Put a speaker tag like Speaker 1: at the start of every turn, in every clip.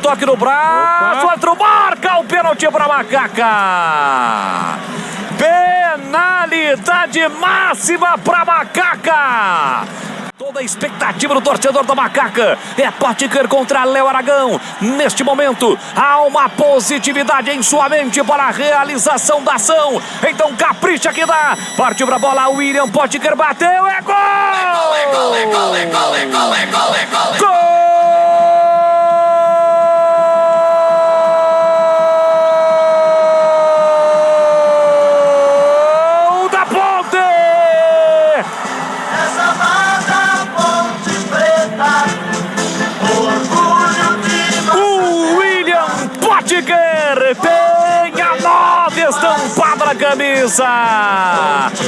Speaker 1: Toque no braço, outro marca o pênalti para Macaca. Penalidade máxima para Macaca. Toda a expectativa do torcedor da Macaca é Potker contra Léo Aragão. Neste momento, há uma positividade em sua mente para a realização da ação. Então capricha que dá. Partiu pra bola, William Potker bateu, é gol! Gol! Tem a 9 estampada na camisa.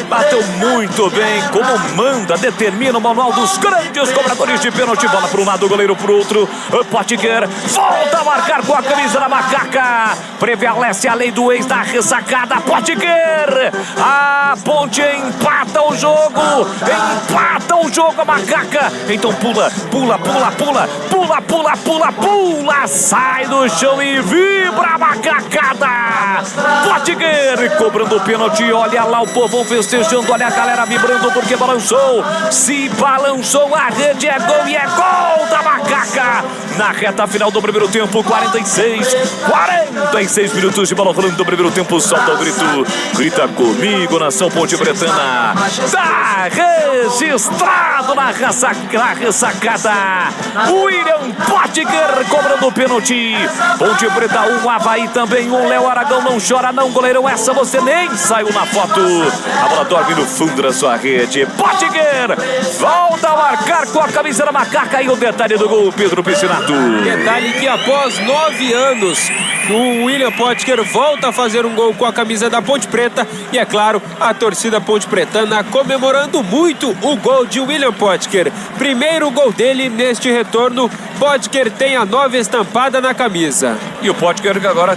Speaker 1: Bateu muito bem, como manda, determina o manual dos grandes cobradores de pênalti. Bola para um lado, goleiro para o outro. Potker volta a marcar com a camisa da Macaca. Prevalece a lei do ex da ressacada. Potker, a Ponte empata o jogo. Empata o jogo a Macaca. Então pula. Sai do chão e vibra a macacada. Potker cobrando o pênalti. Olha lá o povão festejando. Olha a galera vibrando porque balançou. Se balançou a rede, é gol e é gol da Macaca. Na reta final do primeiro tempo, 46 minutos de bola rolando do primeiro tempo. Solta o grito. Grita comigo, nação Ponte Pretana. Tá registrado na ressacada. William Potker cobrando o pênalti. Ponte Preta 1, Avaí também 1. Léo Aragão não chora não, goleirão. Essa você nem saiu na foto. A bola dorme no fundo da sua rede. Potker volta a marcar com a camisa da Macaca. E o detalhe do gol, Pedro Piscinato.
Speaker 2: Detalhe que após 9 anos, o William Potker volta a fazer um gol com a camisa da Ponte Preta. E é claro, a torcida ponte pretana comemorando muito o gol de William Potker. Primeiro gol dele neste retorno. Potker tem a 9 estampada na camisa.
Speaker 1: E o Potker agora